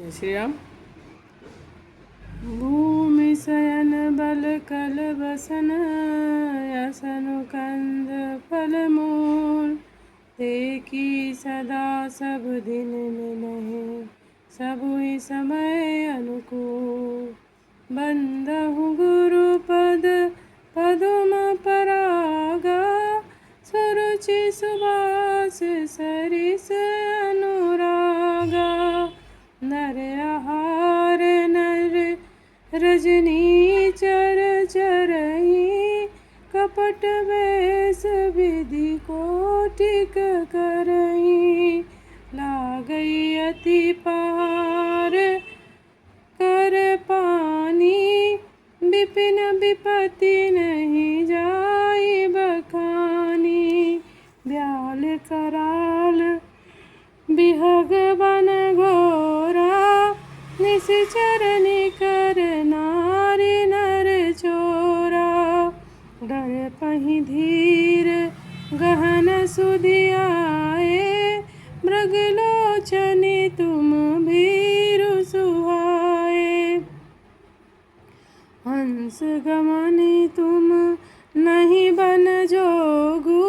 जय श्री राम। भूमि शयन बल कल बसन यसनु कंद फल मूल देखी सदा सब दिन में नहीं सबु ही समय अनुकूल। बंदहु गुरु पद पदुम परागा सुरुचि सुबास सरिस अनुरागा। नर आहार नर रजनी चर चरही कपट वेश विधि कोटिक करही। लागई अति पार कर पानी विपिन विपत्ति नहीं जाई बखानी। ब्याल कराल बिहग बन घोरा निश्चर निकर नारी नर चोरा। डर पहि धीर गहन सुधियाए मृगलोचनी तुम भीरु सुहाए। हंस गमनी तुम नहीं बन जोगु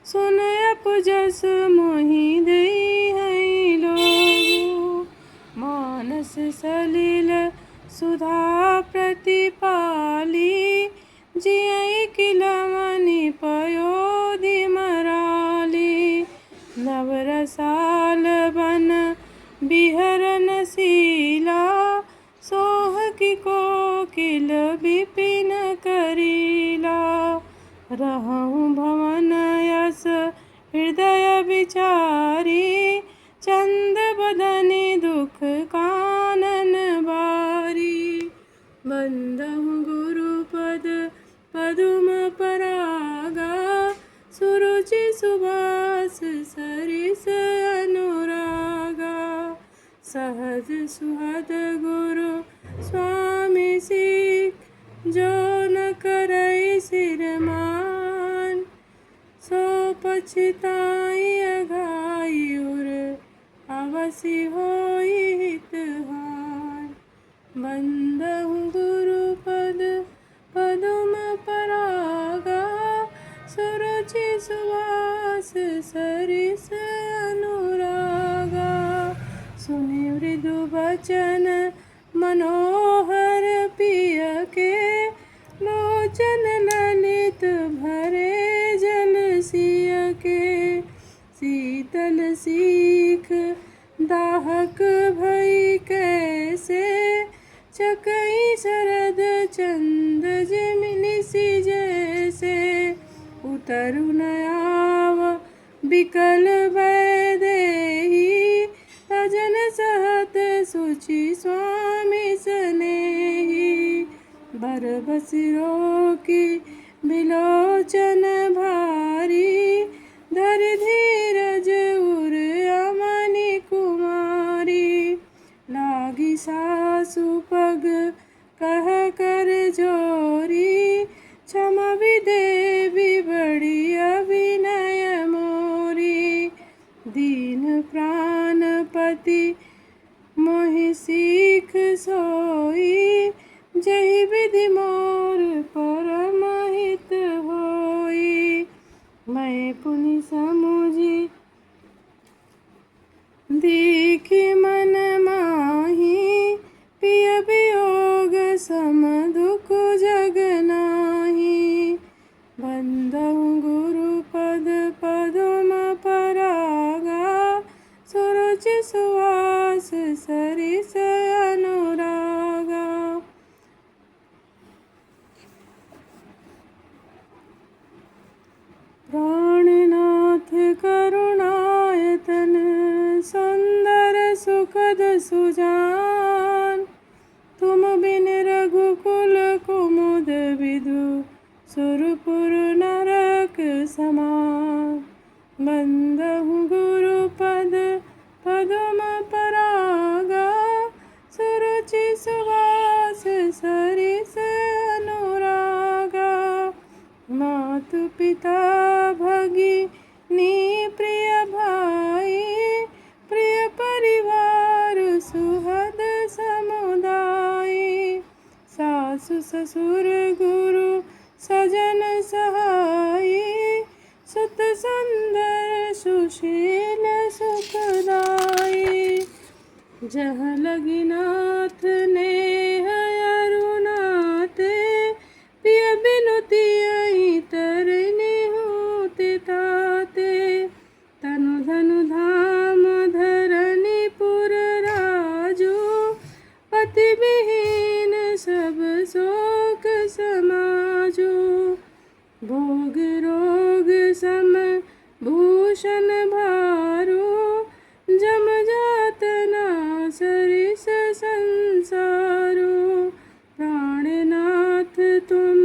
सुन अपजस मोहि देई है लोगु। मानस सलिल सुधा प्रतिपाली जियई किलमनि पयोधि मराली। नवरसाल बन बिहरन शीला सोह की कोकिल विपिन करीला। रहूं भवन यस हृदय विचारी चंद बदनी दुख कानन बारी। बंदहु गुरु पद पदुम परागा सुरुचि सुबास सरिस अनुरागा। सहज सुहद गुरु स्वामी सीख जो न करई सिरमान सो पछताई अघाई उर अवसि होई हितहान। बंदहु गुरु पद पदुम परागा सुरुचि सुवास सरिस अनुरागा। सुनि मृदु वचन मनोहर पिय के लोचन ललित भरे जल सिय के। शीतल सीख दाहक भई कैसे चकई शरद चंद जिमिनि सी जैसे। उतरु न आव बिकल भय देहि तजन सहत सुचि स्वामी स्नेही। बर बसिरो की बिलोचन भारी धर धीरज उर अमनि कुमारी। लागी सासु पग कह कर जोरी क्षम भी देवी बड़ी अभिनय मोरी। दीन प्राणपति मोहि सीख सोई जहि विधि मोर परम हित होई। मैं पुनि समुझी देखी मन माही पिय वियोग सम दुख जग नाही। बंदहु गुरु पद पदुम परागा सुरुचि सुवास सरिस अनुरागा। प्राणनाथ करुणायतन सुंदर सुखद सुजान तुम बिन रघुकुल कुमुद विदु सुरपुर नरक समान। बंदहु गुरु पद पदुम परागा सुरुचि सुवास सरिस अनुरागा। मातु पिता भगिनी प्रिय भाई प्रिय परिवार सुहा सासु ससुर गुरु सजन सहाई, सुत सुंदर सुशील सुखदाई। जहाँ लगी नाथ नेह अरुणाते, पिय बिनु तियहि तरनि होते ताते। तनु धनु धाम धरनी पुर राजू, पति विहीन सब शोक समाजू। भोग रोग सम भूषण भारू, जम जातना सरिस संसारो। प्राणनाथ तुम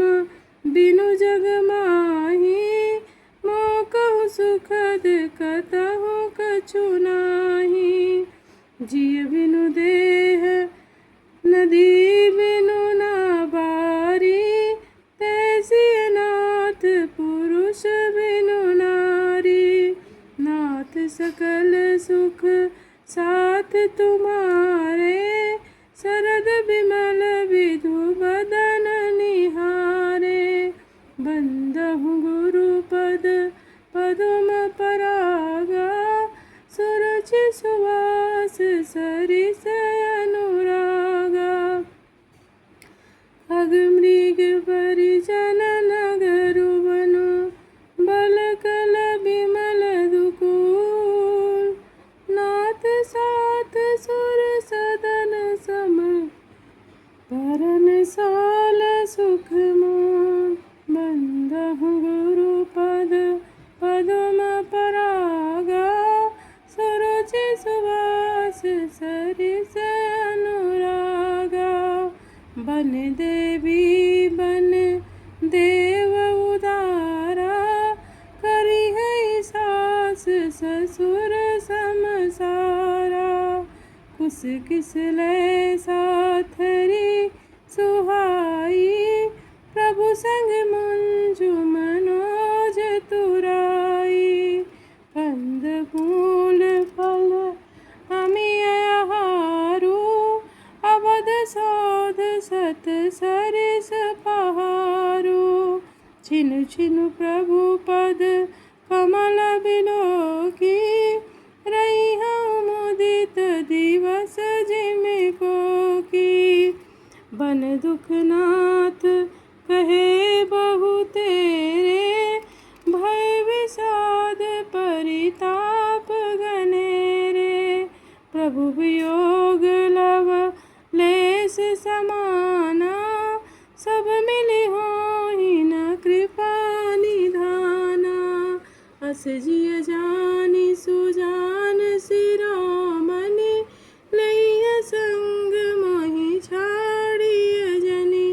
बिनु जग माही, मोकहु सुखद कतहु कछु नाही। जिय बिनु देह नदी बिनु नाबारी, तैसी नाथ पुरुष बिनु नारी। नाथ सकल सुख साथ तुम्हारे, शरद विमल विधु बदन निहारे। बंदहु गुरु पद पदुम परागा, सुरुचि सुवास सरिस अनुरागा। खग मृग परिजन नगरु बनु, बल कल बिमल दुकूल। नाथ साथ सुर सदन सम, परन साल सुख मोल। बंदहु गुरु पद पदुम परागा, सुरुचि सुवास सरिस अनुरागा। बन देवी बन देव उदारा, करी है सास ससुर समसारा। कुस किस लय साथरी सुहाई, प्रभु संग मुंजु मनोज तुराई। कंद फूल फल अमिय आहारू, अवध सौध सत सरिस पहारू। छिनु छिनु प्रभु पद कमल बिलोकी, रही मुदित दिवस जिमिको की। बन दुखनाथ कहे बहु तेरे, भय विषाद परिताप घनेरे। प्रभु वियोग लव लेस समाना, सब मिली होहि न कृपा निधाना। अस जिय जानि सुजान शिरोमणि, लैय संग मोहि छाड़िय जनि।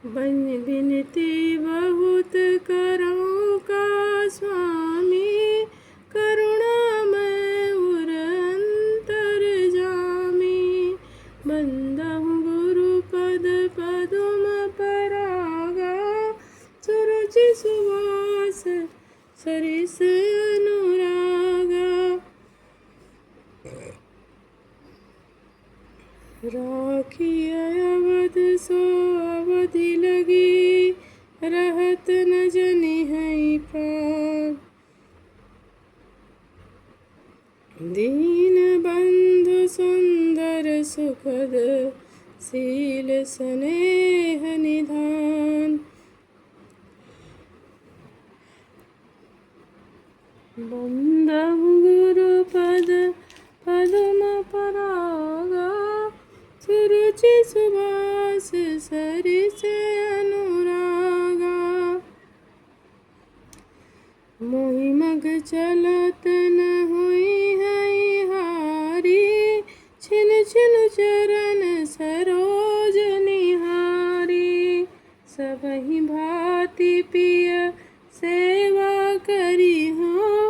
बन बिनती बहुत करऊँ का स्वामी, करुणामय उर अंतर जामी। बंदहु गुरु पद पदुम परागा, सुरुचि सुवास सरिस अनुरागा। राखिय अवध सो अवधि लगी, रहत न जनि है प्राण। दीन बंधु सुंदर सुखद, शील स्नेह निधान। बंदहु गुरु पद पदुम परागा, सुरुचि सुवास सरिस अनुरागा। मोहि मग चलत न हुई है हारी, छिन छिन चरण सरोज निहारी। सबहि भांति पिय सेवा करी हो,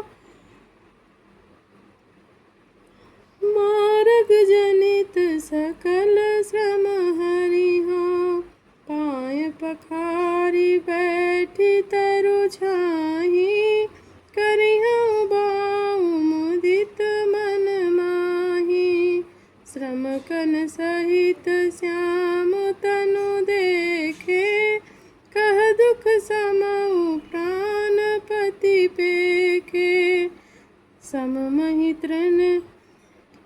मार्ग जनित सकल श्रम हरि हो। पाय पखारी बैठी तरु छाही, करिहु बाऊ मुदित मन माही। श्रम कन सहित श्याम तनु देखे, कह दुख समऊ प्राणपति पेखे। सममहि तृण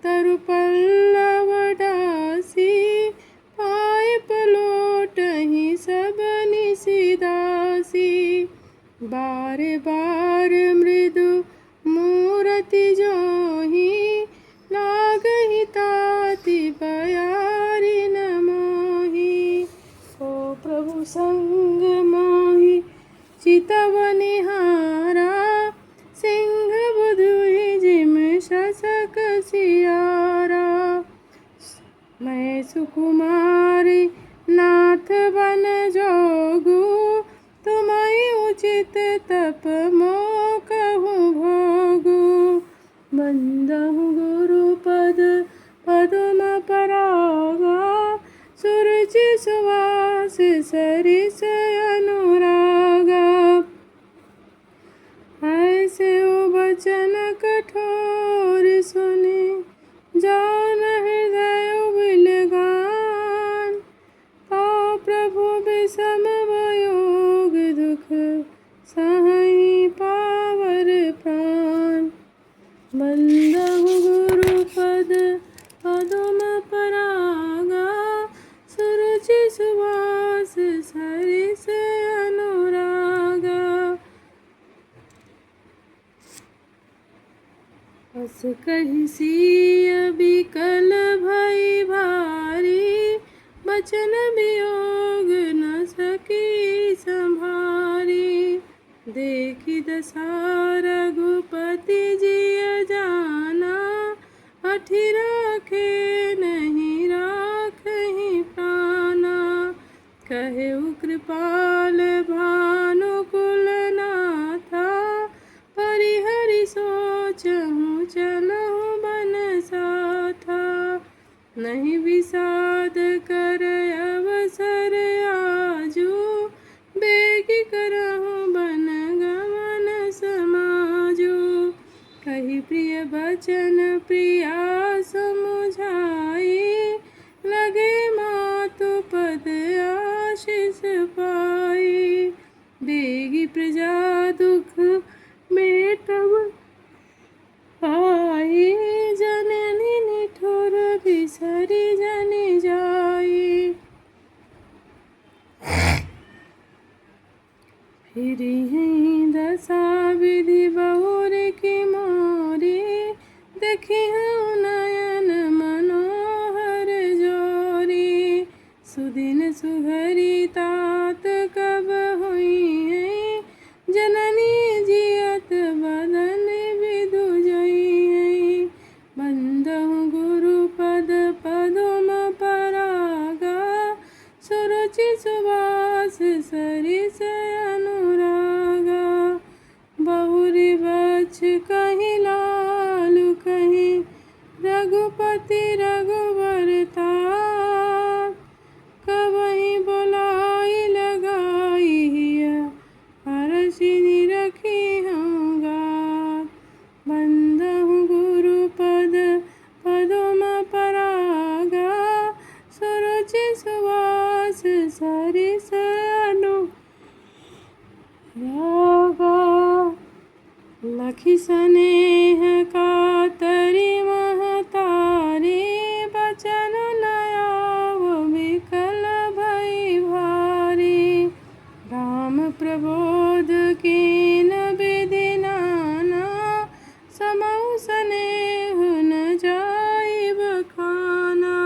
तरु पल्लव डासी, पाए पलोटहि सब निशिदासी। बारे बार मृदु मूरति जोहि, लागहि ताति बयारी न मोहि। ओ प्रभु संग मोहि चितव निहारा, सिंह बुधुहि जिम शशक सियारा। मैं सुकुमारी नाथ बन जोगु, तुम्हि उचित तप मो कहूँ भोगु। बंदहु गुरुपद पदुम परागा, सुरुचि सुवास सरिस अनुरागा। ऐसे वचन कठोर सुने, जान हृदय विलगान। तो प्रभु विषम वियोग दुख, सहहि पावर प्राण। बंदहु गुरुपद पदुम परागा, सुरुचि सुवास सरिस अनुरागा। बस कहि सिय बिकल भई भारी, बचन वियोग न सकी संभारी। देखि दशा रघुपति जिय जाना, हठि राखे नहीं राखहि प्राणा। कहेउ कृपाल भानुकुल नाथा, परिहरि सोचहु चलहु बन साथा। नहीं विषाद कर अवसर आजू, बेगी करहु बन गमन समाजू। कही प्रिय बचन प्रिया समुझाई, लगे मातु पद आशीष पाई। बेगी प्रजा दुख मेटब आई, जननी निठुर बिसरि जनि जाई। फिरि हैं दशा विधि बहुर की मोरी, देखिहु नयन मनोहर जोरी। सुदिन सुघरी तात कब हुई है, जननी जियत बदन विधु जई है। बंदहु गुरुपद पदुम परागा, सुरुचि सुवास सरिस अनुरागा। बहुरी बछ कहीं लालु कहीं, रघुपति रघुवर तार। कबहि बोलाई लगाई हिय, हरषि रखी हूँ गार। बंदहु गुरुपद पदुम परागा, सुरुचि सुवास सरिस अनुरागा। लखि स्नेह कातरि महतारी, बचन नयाव विकल भई भारी। राम प्रबोध कीन विधि नाना, समऊ स्नेह न जाई बखाना।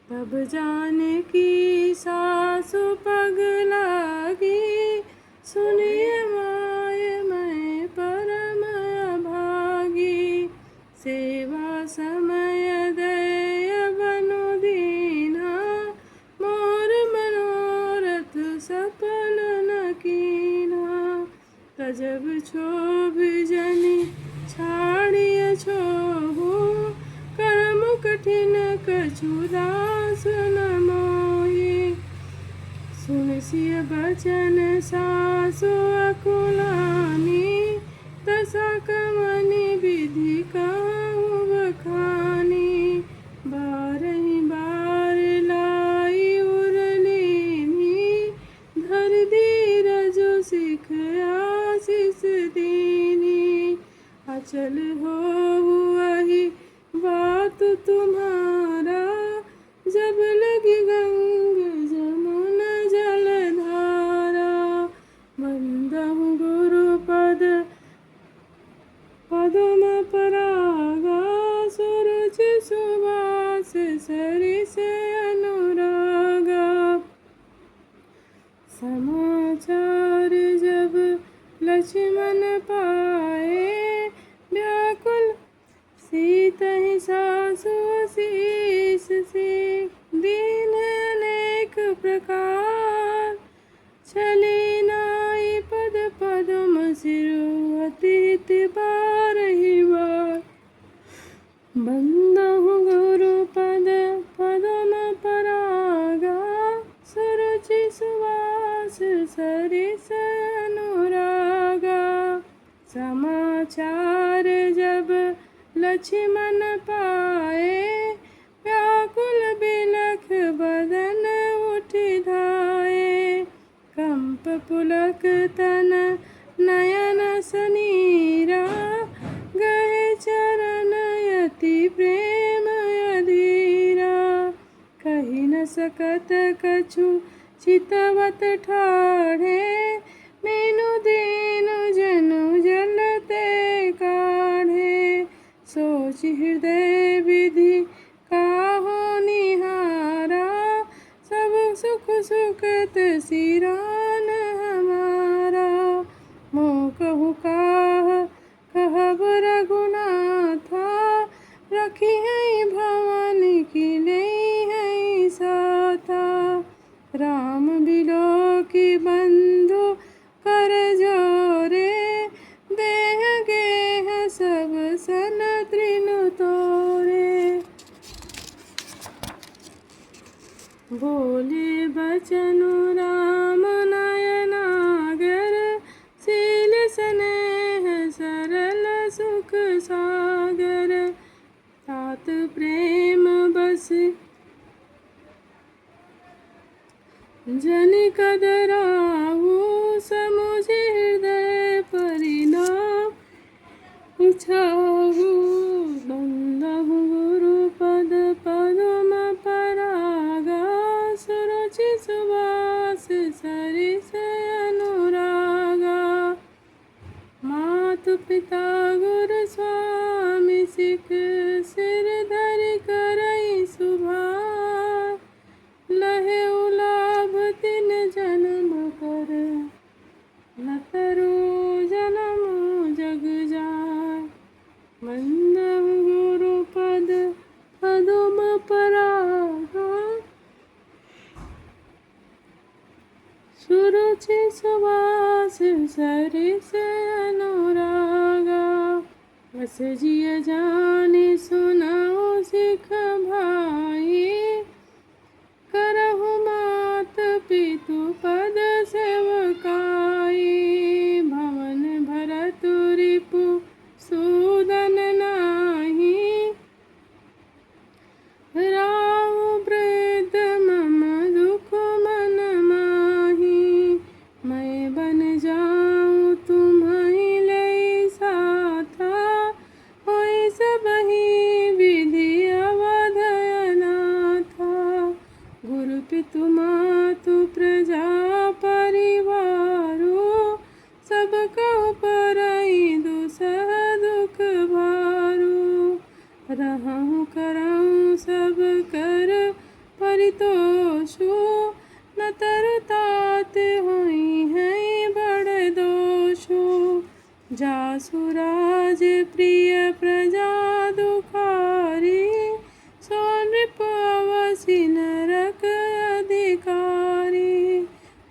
तब जानकी सासु पग लागी, सुनिय माय मैं परम अभागी। सेवा समय दय बनु दीना, मोर मनोरथ सफल न कीना। तजब क्षोभ जनि छाड़िय छोहु, कर्म कठिन कछु दास न मोहि। सुन सिय बचन सासु अकुलानी, दशा कमनि विधि कहूँ बखानी। बारहि सरिस अनुरागा। समाचार जब लक्ष्मण पाए, व्याकुल सीता ही सासु शीस से। दीन अनेक प्रकार, चली नाई पद पद्म सिरु। अतीत बारही बार, बंदहु गुरु पद पद्म परागा। सुरुचि सुवास सरिस अनुरागा। समाचार जब लक्ष्मण पाए, व्याकुल बिलख बदन उठि धाये। कंप पुलक तन नयन सनीरा, गए चरण यति प्रेम अधीरा। कहि न सकत कछु चितवत ठाढ़े, मीनु दीनु जनु जलते काढ़े। सोच हृदय विधि काहू निहारा, सब सुख सुखत सिरान हमारा। मोह कहु काह कहब रघुनाथा, रखी है भवन की लई है साथा। राम बिलो की बंधु कर जोरे, देह गेह सब सन तृनु तोरे। बोले बचनु राम नयनागर, शील स्नेह सरल सुख सागर। तात प्रेम बस जन कदराहु, समुझ हृदय परिणाम उछाहु। बंदहु गुरु पद पद्म परागा, सुरुचि सुवास सरिस अनुरागा। मातु पिता गुरु स्वामी सिख, सिर धरि करई सुभार। लहे उलाभ तिन जन्म कर, न तरु जन्म जग जाय। बंदहु गुरु पद पद्म परागा, सुरुचि सुवास सरिस अनुरागा। बस जिय जानि सुनाओ सिख भाई, करहु मात पितु पद सेवकाई। भवन भरतु रिपु सूदन नाही, राहु वृद्ध मम दुख मन माही। मैं बन जाऊँ तुम्हि लई साथा, होई सबहि विधि अवध अनाथा। गुरु पितु मातु प्रजा परिवारो, सब कहु परई दुसह दुख भारो। रहूं करऊं सब कर परितोषु, न तरु तात होई है बड़ दोषु। जासु राज प्रिय प्रजा दुखारी, सो नृप अवसि नरक अधिकारी।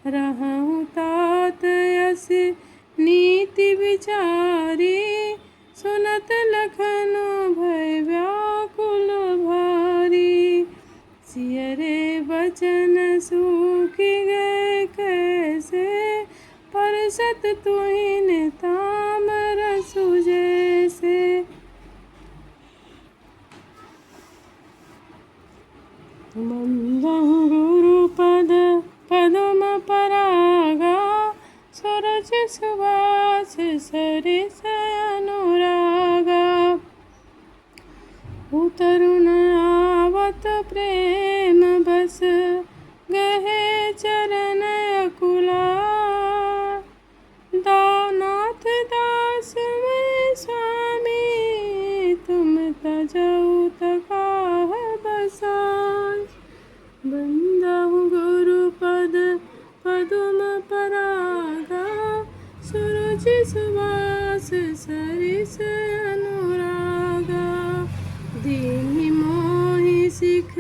रहूं तात यस नीति विचारी, सुनत लखनु भय व्याकुल भारी। सिय रे बचन सूखि गए कैसे, परसत तुहिन तामर सुजैसे। बंदहु गुरु पद पद्म परागा, सुरुचि सुवास सरिस अनुरागा। उतरुन आवत प्रेम बस, गहे चरण अकुला। दानाथ दास में स्वामी, तुम तजऊ तकाह बसा। सुरुचि सुवास सरिस अनुरागा दीनि मोहि सिख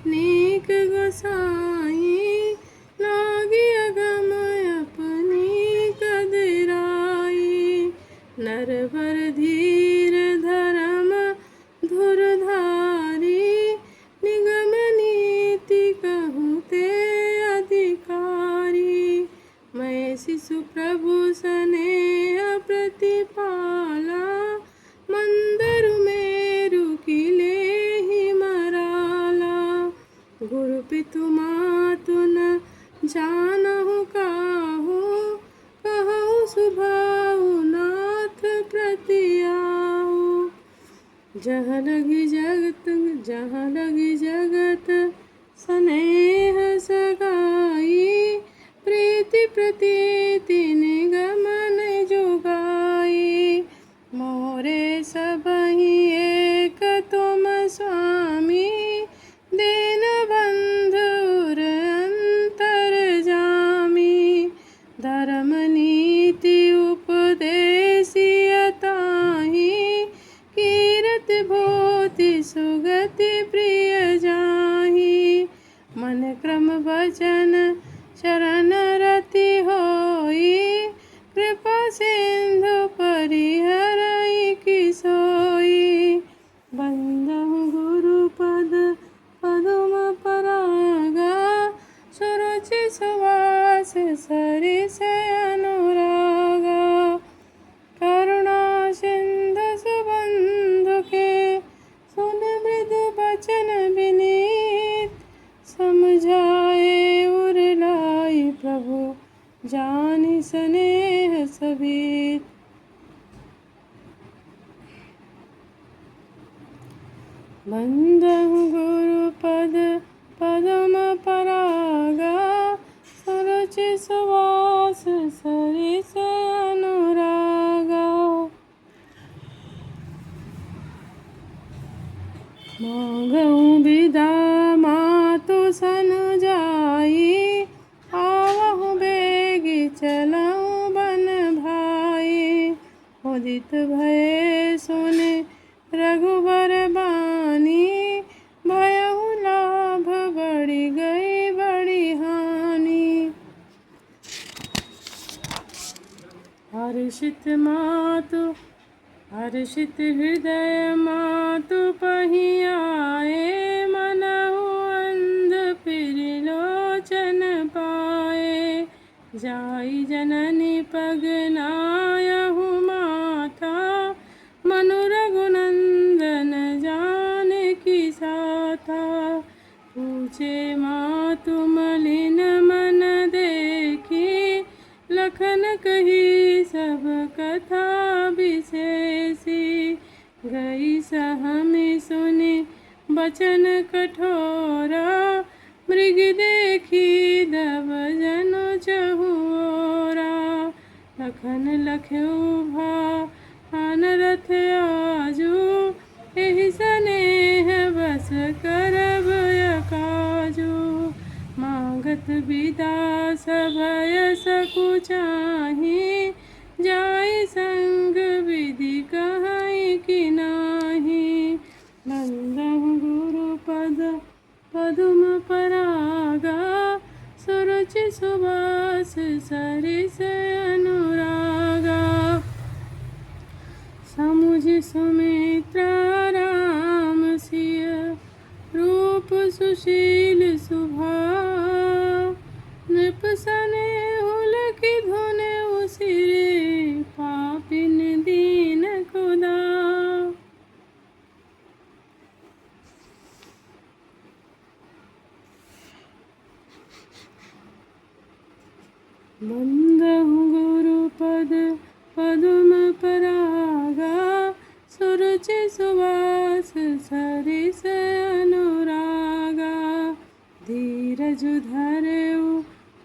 नीक गोसाई लागी अगम अपनी कदराई नरवर धीर धर्म धुरधारी निगम नीति कहूँ ते अधिकारी मैं शिशु प्रभु स्नेह प्रतिपाला मंदरु मेरु किले ही मराला गुरु पितु मातु न जानहु काहू कहूँ सुभाऊ नाथ प्रति आऊ जहाँ लगी जगत स्नेह सगाई प्रीति प्रतीति निगमन जुगाई मोरे सबहि एक तुम स्वामी दीन बंधुर अंतर जामी धर्म नीति उपदेशियताहि कीरत भूति सुगति प्रिय जाहि मन क्रम वचन शरण रति होई कृपा सिंधु परिहरई किसोई बंदहु गुरु पद पदुम परागा सुरुचि सुवास सरिस अनुरागा करुणा सिंधु सुबंधु के सुन मृदु बचन विनीत समझाए उरलाई प्रभु जानि स्नेह सभीत बंदहु गुरु पद पदम परागा सुरुचि सुवास सरिस अनुरागा मांगऊँ विदा मातु सन जाई आवहु बेगी चलऊँ बन भाई उदित भय सुने रघुबर बानी भयहु लाभ बढ़ी गई बड़ी हानि हर्षित हृदय मातु पहियाए मनहु अंध फिर लोचन पाए जाई जननी पग नायहु माता मनु रघुनंदन जानकी साथा पूछे मातु मलिन मन देखी लखन कही सब कथा विशेषी गई सहमी सुनी बचन कठोरा मृग देखी दब जनु चहुओरा लखन लख्यु भान रथ आजू एहि स्नेह बस करब काजू मांगत विदा सभय सकुचाही जाय संग विधि कहाई कि नाही बंदहु गुरु पद पदुम परागा सुरुचि सुवास सरिस अनुरागा समुझ सुमित्रा राम सिय रूप सुशील सुभाव नृप स्नेहु लखि धुने उसिरे पापिन दीन खुदा बंदहु गुरु पद पदुम परागा सुरुचि सुवास सरिस अनुरागा धीरज धरेउ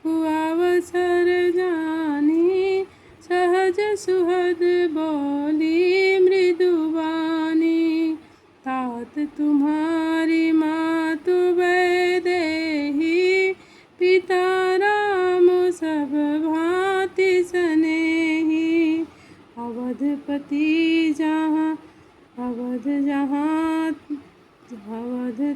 अवसर जानी सहज सुहद बोली मृदुवानी तात तुम्हारी मातु वैदेही पिता राम सब भांति स्नेही रघुपति जहाँ अवध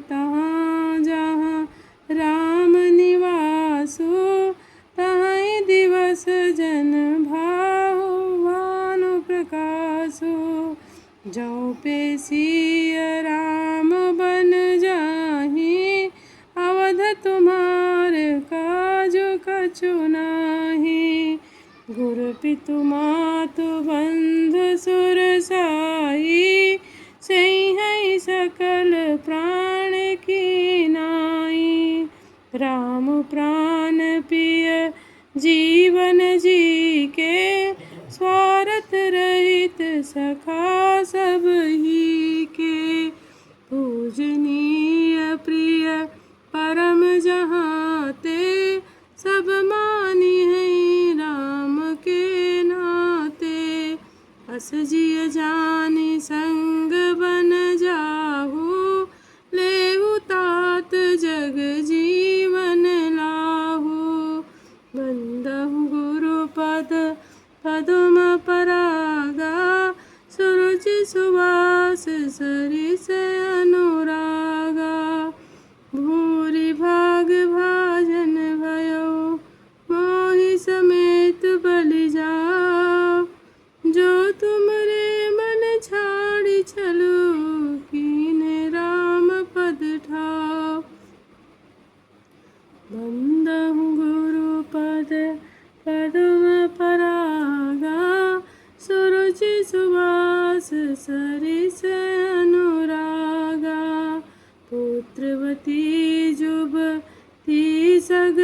तहाँ जहाँ राम निवासो तहाँ दिवस जन भाहो भानु प्रकाशो जो पे सिय राम बन जाहि अवध तुम्हारे काज कछु नाही गुरु पितु मातु बंधु सुर साई सही सकल प्राण की नाई राम प्राण पिय जीवन जी के स्वार्थ रहित सखा सब ही के पूजनीय प्रिय परम जहाँ ते सब मानी है राम के नाते अस जिय जानी संग बन जाहु लेहु तात जग जीवन लाहु बंदहु गुरु पद पदुम परागा सुरुचि सुवास सरिस अनुरागा भूरि भाग भाजन भयो मोहि समेत बलि जाओ जो तुमरे मन छाड़ी चलो कीने राम पद ठाओ बंदहु गुरु पद पदुम परागा सुरुचि सुवास सरिस अनुरागा पुत्रवती जुबती सग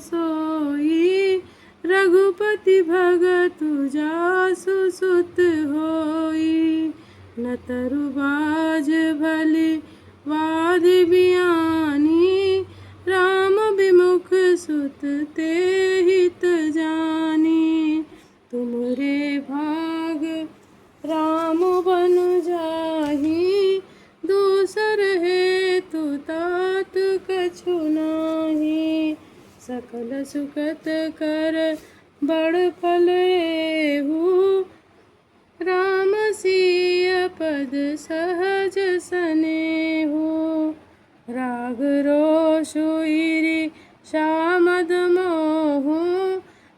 सोई रघुपति भगतु जासु सुत होई न तरुबाज भली वादि बियानी राम विमुख सुत ते हित जानी तुमरे भाग राम बन जाहि दूसर है तु तात कछु नाही सकल सुखत कर बड़ फल एहु राम सिय पद सहज सनेहु राग रोषु ईरि शामद मोहु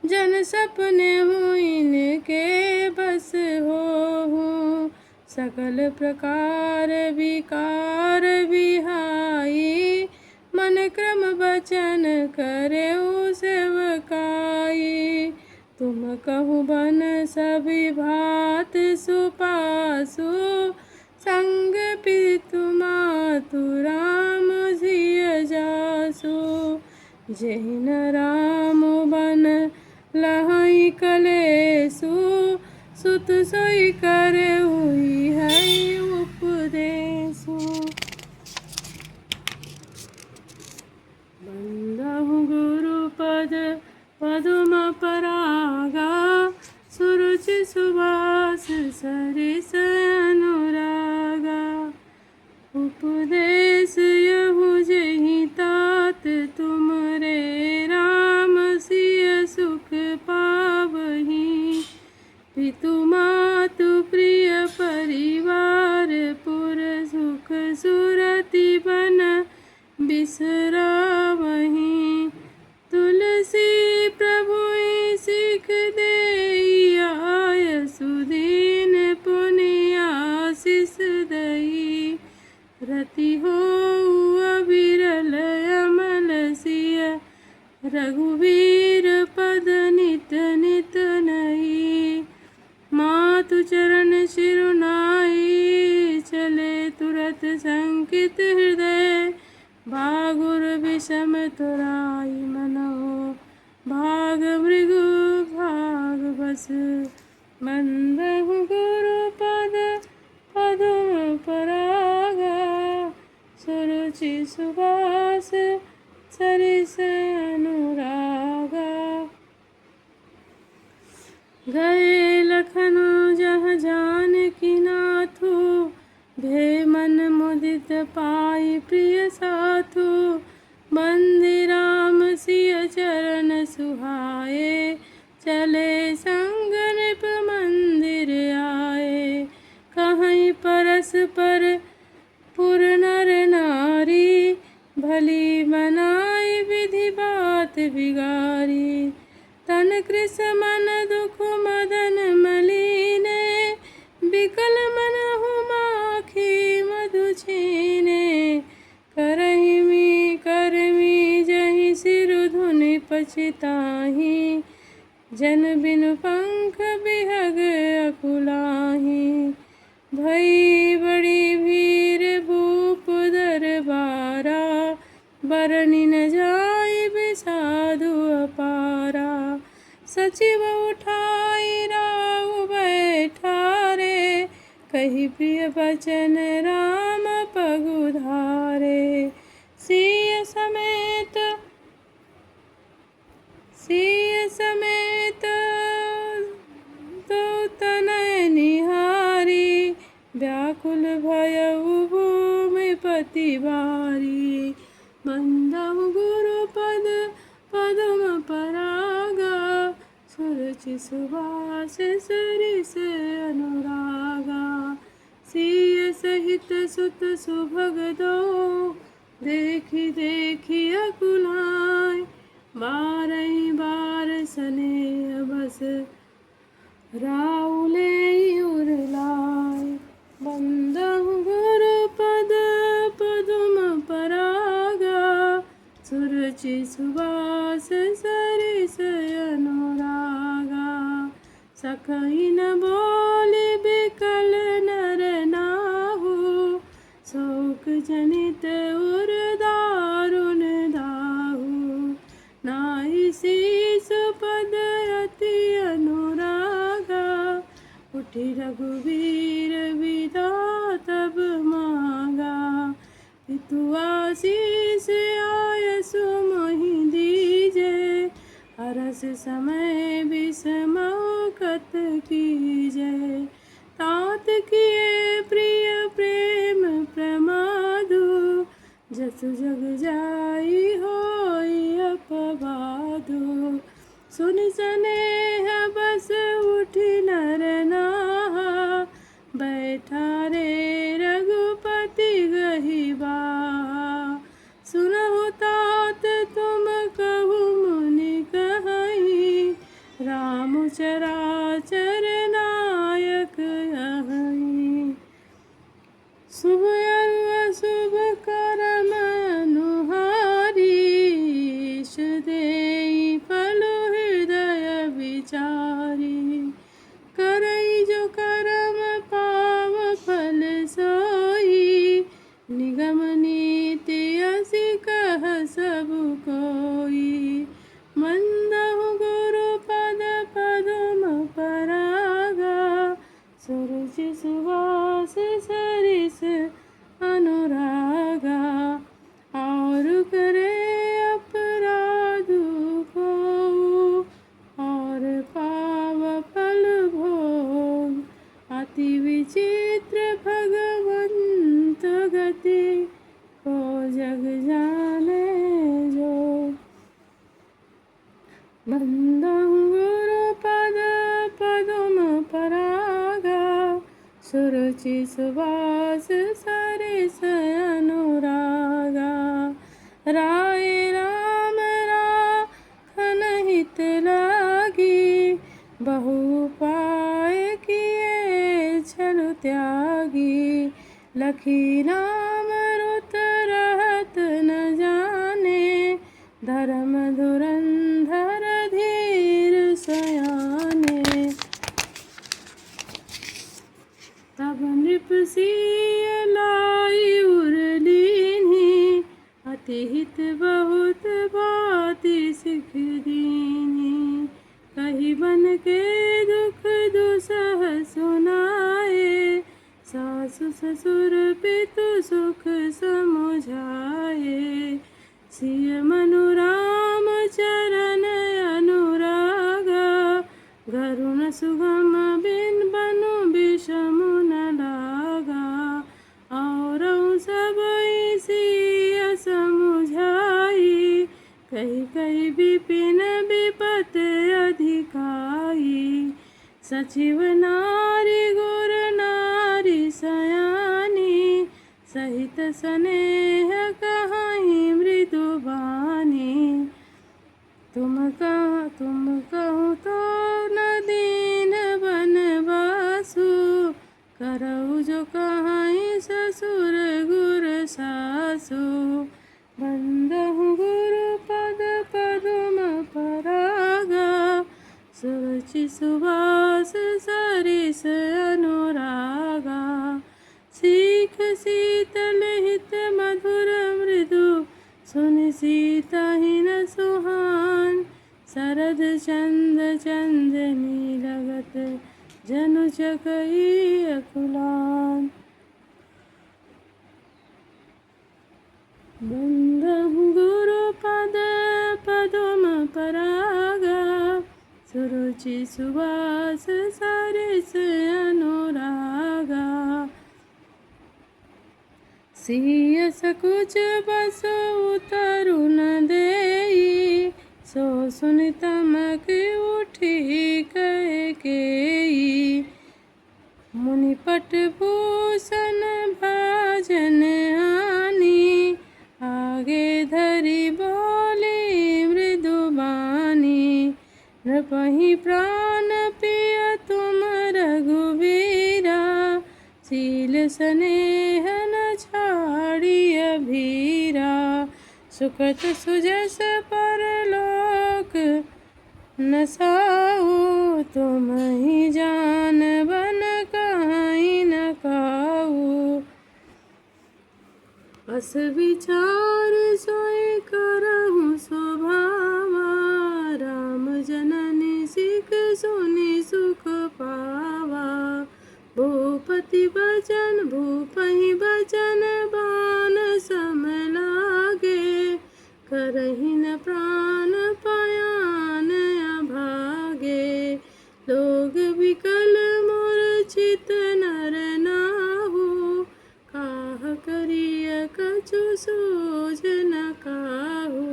जन सपने हूँ इनके बस हो सकल प्रकार विकार विहाई मन क्रम वचन करे सेवकाई तुम कहु बन सभी भात सुपासु संग पितु मातु राम जिय जासु जैन राम बन लहई कलेसु सुत सोई करे हुई है उपदेसु बंदहु गुरु पद पदुम परागा सुरुचि सुवास सरिस अनुरागा उपदेश यहु जहि तात तुमरे राम सिय सुख पावहि पितु मातु प्रिय परिवार पुर सुख सुरति बन बिसरावहि तुलसी प्रभु सिख देई आय सुदीन पुनि आशीष दई रति हो अविरल अमल सिय रघुवीर पद नित नित नई मातु चरण शिरुनाई चले तुरत संकित हृदय भागुर विषम तुराई मनो भाग मृगु भाग बस बंदहु गुरु पद पदुम परागा सुरुचि सुवास सरिस अनुरागा गए लखनऊ जहाँ जानकी नाथु भे मन मुदित पाई प्रिय साथु बंदी राम सिय चरण सुहाए चले संग नृप मंदिर आ भली बनाई विधि बात बिगारी। तन कृष मन दुख मदन मलीने, बिकल मन हुमाखी मधु छीने। करमी जहि सिर धुनि पछिताहि, जन बिनु पंख बिहग अकुलाहि। भई बड़ी भीर भूप दरबारा, बरनि न जाय बिसाधु अपारा। सचिव उठाई राउ बैठारे, कही प्रिय बचन राम पगुधारे। सिय समेत तो तनय निहारी, व्याकुल भयउ भूमि पति भारी। बंदहु गुरुपद पदुम परागा, सुरुचि सुबास सरिस अनुरागा। सिय सहित सुत सुभग दो, देखी देखी अकुलाय। बारहि बार सनेह बस, राउ लेई उरलाय। बंदहु गुरुपद पदुम परागा, सुरुचि सुबास सरिस अनुरागा। सखहि न बोले बिकल नर नाहु, शोक जनित उर दारुण दाहु। नाहि शीस पद अति अनुरागा, उठि रघुवीर विदा तब मांगा। पितु आशीष आयसु मोहि दीजे, हरस समय बिसमौकत कीजे। तात किए प्रिय प्रेम प्रमादु, जसु जग जाई होई अपवादु। सुनि सनेह बस उठि नर नाहा, बैठा रे रघुपति गहि बाहा। सुनहु तात तुम कहु मुनि कहई, राम चराचर नायक अहई। शुभ अरु अशुभ करम अनुहारी, ईश देई फल हृदय विचारी। करई जो करम पाव फल सोई, निगम नीति असी कह सब कोई। बंदहु गुरुपद पदुम परागा, सुरुचि सुबास सरिस अनुरागा। और करे अपराधु को, और पाव फल भोग। अति विचित्र भगवंत गति, को जग जाने जो। बंदहु गुरुपद पदुम परागा, सुरुचि सुबास सरिस अनुरागा। राय राम राखन हित लागी, बहु उपाय किए छल त्यागी। लखी राम रुत रहत न जाने, धर्म धुरंधर धीर सयाने। तब नृप सिय लाई उर लीन्ही, अति हित बहुत बाति सिख दीन्ही। कही बन के दुख दुसह सुनाए, सासु ससुर पितु सुख समुझाए। सिय मनु राम चरण अनुरागा, गरुण सुगम बिन बनु विषमु न लागा। और सब सिय समुझाई, कही कही विपिन विपत अधिकाई। सचिव नारी गुर नारी सयानी, सहित स्नेह कहाई सुरुचि सुवास सरिस अनुरागा सीख शीतल हित मधुर मृदु सुनि सीताहीन सुहान शरद चंद चंदनी लगत जनु चकई अकुलान बंदहु गुरु पद पदम परागा सुरुचि सुवास सरिस अनुरागा सिय सकुच बस तरुण देई सो सुनि तमक उठी कैकेयी मुनिपट भूषण भाजन आनी आगे धरि बोली मृदुबानी नृपहि प्राण पिय तुम रघुबीरा शील स्नेह न छाड़िय भीरा सुखत सुजस परलोक न साऊ तुम ही जान बन कहीं न काऊ अस विचार सोई करहु स्वभावा राम जननी सिख सुनि सुख पावा भूपति बचन भूपहि बचन बान सम लागे करहि न प्राण पयान अभागे लोग विकल मूर्छित नर नाहु काह करिय कछु सूझ न काहू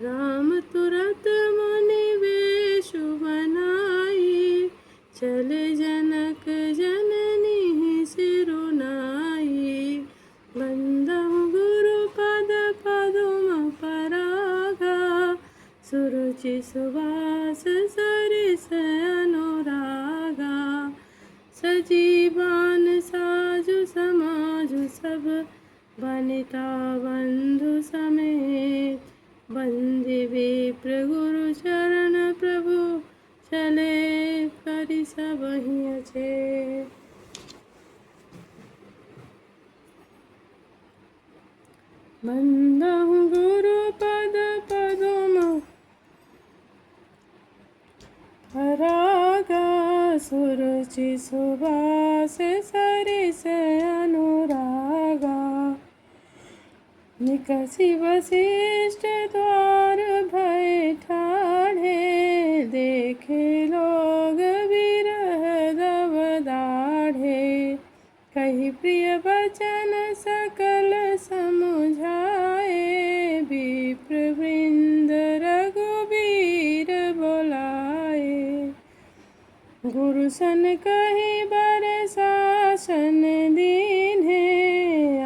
राम तुरत मुनि वेशु बनाई चले जनक जननी सिरुनाई बंदहु गुरु पद पदुम परागा सुरुचि सुवास सरिस अनुरागा सजीवान साजु समाजु सब वनिता बंधु समेत बंदे विप्र गुरु चरण प्रभु चले करि सबहि अचेत बंदहु गुरु पद पदुम परागा सुरुचि सुवास सरिस अनुरागा निकषि वसिष्ठ द्वार भय ठाढ़े देखे लोग विरह दव दाढ़े कही प्रिय वचन सकल समुझाए विप्र वृंद रघुबीर बोलाए गुरु सन कही बर शासन दीन्हे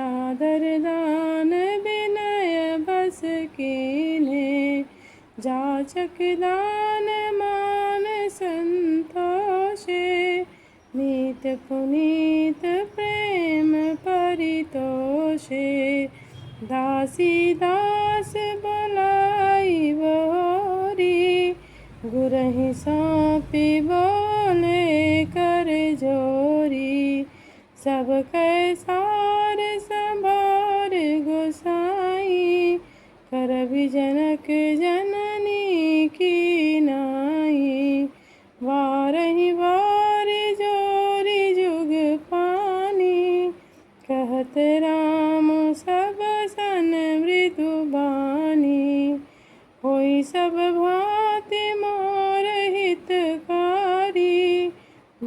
आदर दान विनय बस कीन्हे जाचक दान मान संतोषे नीत पुनीत प्रेम परितोषे दासी दास बोलाई बोरी गुरहि सौंपी बोले कर जोरी सब कैसार संभार गोसाई करबि जनक जननी की नाई वारहि वारि जोरी जुग पानी कहत राम सब सन मृदु बानी होई सब भांति मोर हितकारी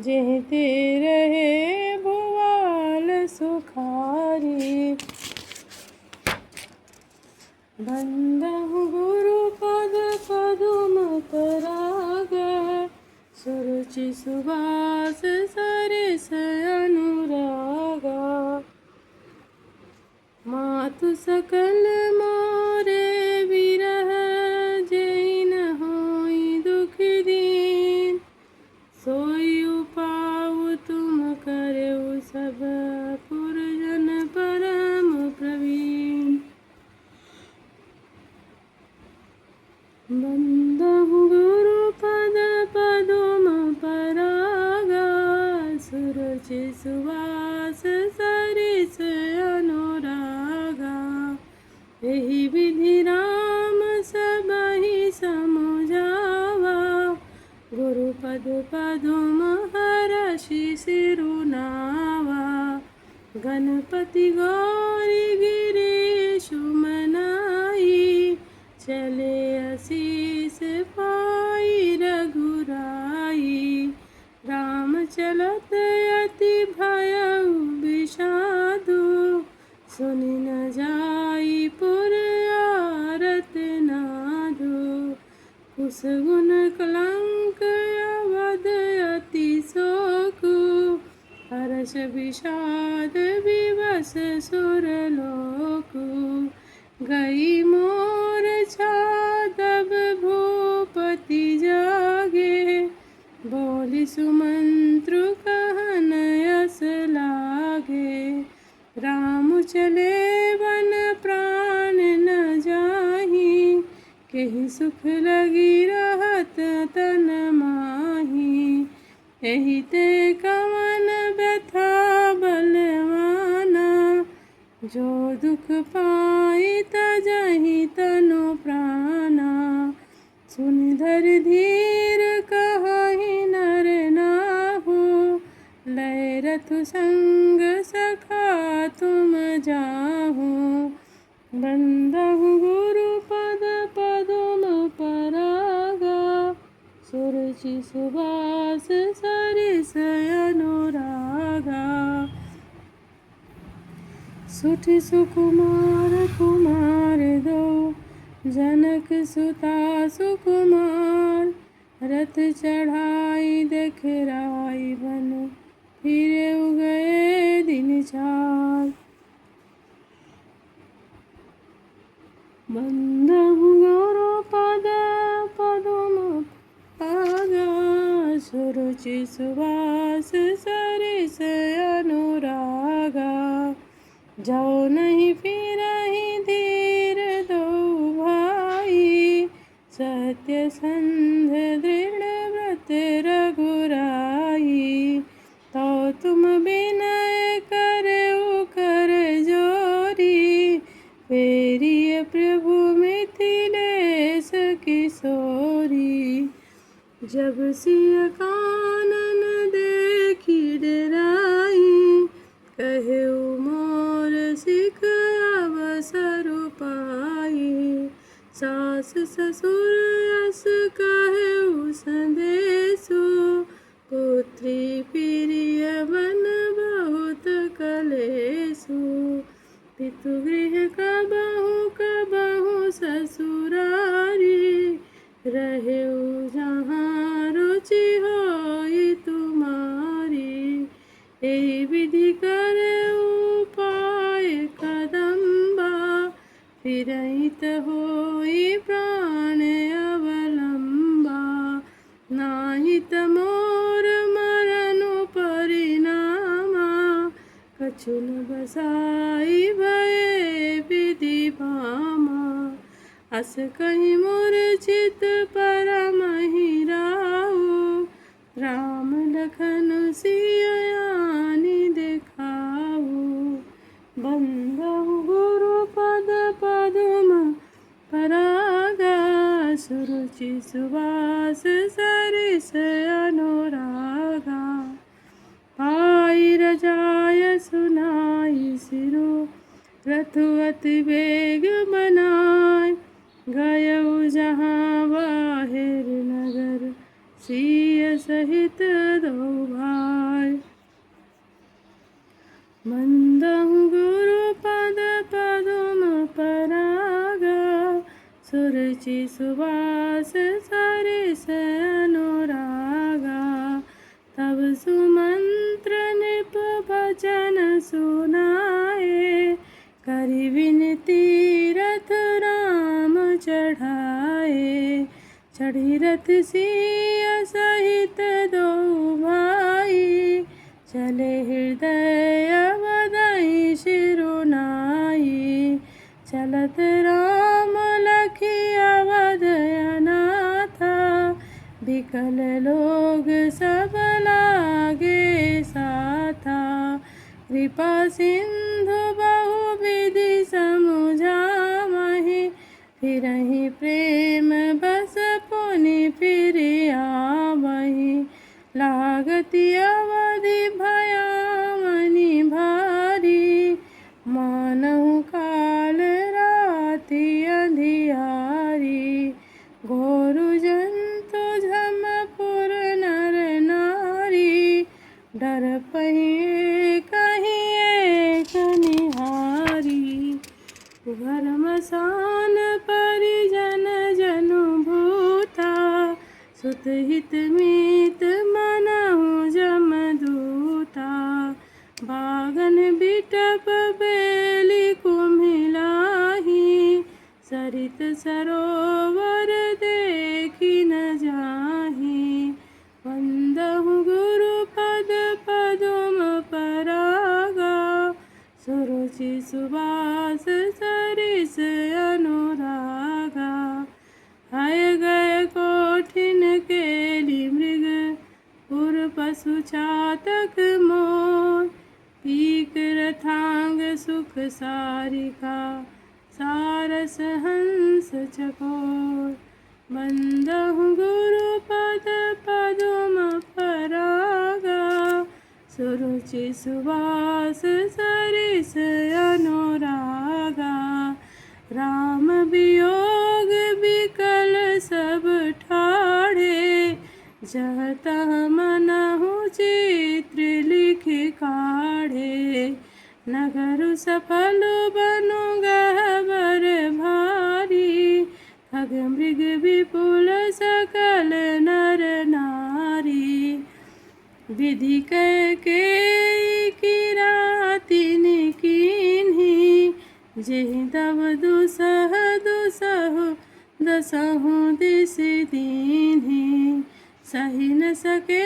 जेते रहे भुआल सुखारी बंदहु गुरु पद पदुम परागा सुरुचि सुवास सरिस अनुरागा मातु सकल मोरे विरह जै न होई दुख दीन सोई उपाउ तुम करऊ सब पुरजन परम प्रवीण बंदहु गुरु पद पदुम सुरुचि सुवास सरिस अनुरागा। एहि विधि राम सबहि समुझावा। गुरुपद पदुम हरषि सिरुनावा। गणपति गौरी गिरीशु मनाई। चले आशीष पाई रघुराई। राम चलत अति भयउ विषादु। सुनि न जाई पुर आरत नादु। कुस गुण कलंक अवध अति शोकु। हर्ष विषाद विवश सुरलोकु। गई मोर छादब भूपति जागे। बोली सुमंत्रु कहन यस लागे। राम चले वन प्राण न जाहि। केहि सुख लगी रहत तन माही। एहि ते कवन व्यथा बलवाना। जो दुख पाई तजहि तनु प्राणा। सुनि धर धीर कहहि नर नाहु। लय रथु संग सखा तुम जाहु। बंदहु गुरुपद पदुम परागा। सुरुचि सुवास सरिस अनुरागा। सुठि सुकुमार कुमार दो। जनक सुता सुकुमार। रथ चढ़ाई देखराई बन। फिरे गए दिन चार। बंदहु गुरुपद पदुम परागा। सुरुचि सुवास सरिस अनुरागा। जाओ नहीं फिरहि धीर दो भाई। सत्य संध दृढ़ व्रत रघुराई। तो तुम विनय करऊ कर जोरी। फेरिय प्रभु मिथिलेश किशोरी। जब सिय कानन देखी डराई। कहेउ मोर सिख अवसर पाई। सास ससुर यस कहेउ संदेशु। पुत्री प्रिय बन बहुत कलेशु। पितुगृह कबहु ससुरारी। रहेउ जहाँ रुचि होई तुम्हारी। एहि विधि करेउ पाय कदम्बा। फिरहित होई प्राण अवलंबा। नाहित मोर मरनु परिणामा। कछु न बसाई भये विधि भामा। अस कहि मूर्छित परमहि राहु। राम लखन सियानी देखाऊ। बंदहु गुरुपद पदुम परागा। सुरुचि सुवास सरिस अनुरागा। पाई रजाय सुनाई सिरु। रथु अति वेग बनाय। गयउ जहाँ बाहिर नगर। सिय सहित दो भाई। बंदहु गुरुपद पदुम परागा। सुरुचि सुवास सरिस अनुरागा। तब सुमंत्र नृप भजन सुनाए। करि विनती रथ राम चढ़ाए। चढ़ी रथ सिय सहित दो भाई। चले हृदय अवधहि शिरुनाई। चलत राम लखि अवध अनाथा। विकल लोग सब लागे साथा। कृपा सिंधु बहुविधि समुझावहि, फिरहि प्रेम बस पुनि फिर आवहि। लागति अवधि भयावनि भारी, मानहु काल राति अंधियारी। घोर जंतु झमपुर नर नारी, डर पहिए कहीं एक निहारी। घरमसान परिजन जनु भूता, सुत हित मीत मनहु जमदूता। बागन बिटप बेली कुम्हिलाही, सरित सरोवर देखी न जाही। वंदहु गुरुपद पदुम परागा, सुरुचि सुबास सरिस अनुरागा। हय गय कोठिन केली मृग, उर पशु चातक मोर। पीक रथांग सुख सारिका, सारस हंस चकोर। बंदहु गुरुपद पदुम परागा, सुरुचि सुबास सरिस अनुरागा। राम वियोग विकल सब ठाढ़े, जह तह मनहु चित्र लिख काढ़े। नगर सफल बनु गहबर भारी, खग मृग विपुल सकल नर नारी। विधि कैकेयी किरातिन कीन्ही, जेहि तब दुसह दुसहु दसहु दिस दीन्ही। सहि न सके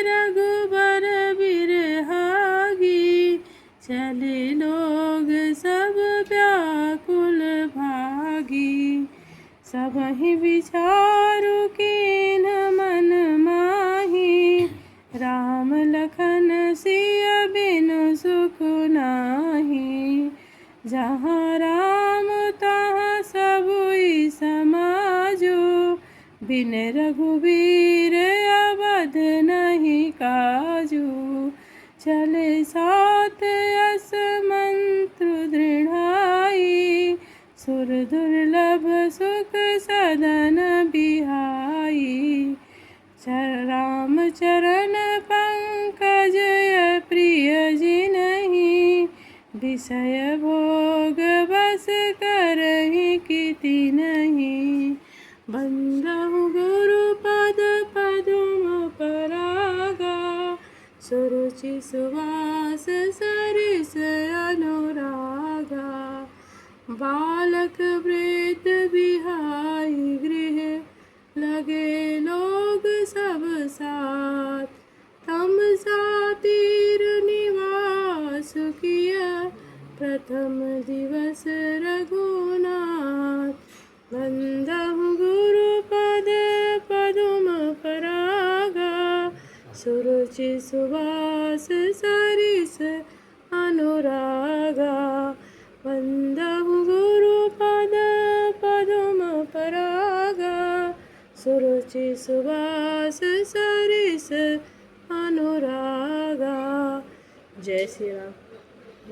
रघुबर बिरहागी, चले लोग सब व्याकुल भागी। सबहि विचारु कीन्ह मन माही, राम लखन सिय बिनु सुख नाही। जहाँ राम तहाँ सबुई समाजो, बिन रघुबीर अवध नहीं काजू। चले साथ अस मंत्र दृढ़ाई, सुर दुर्लभ सुख सदन बिहाई। राम चरण पंकज प्रिय जिनहि, विषय भोग बस करहि किति नहीं। बंदहु गुरुपद पदुम परागा, सुरुचि सुवास सरिस अनुरागा। बालक वृद्ध बिहाई गृह, लगे लोग सब साथ। तमसा तीर निवास किया, प्रथम दिवस रघुनाथ। बंदहु गुरुपद पदुम परागा, सुरुचि सुवास सरिस अनुरागा। बंदहु गुरुपद पदुम परागा, सुरुचि सुवास सरिस अनुरागा। जय श्री राम।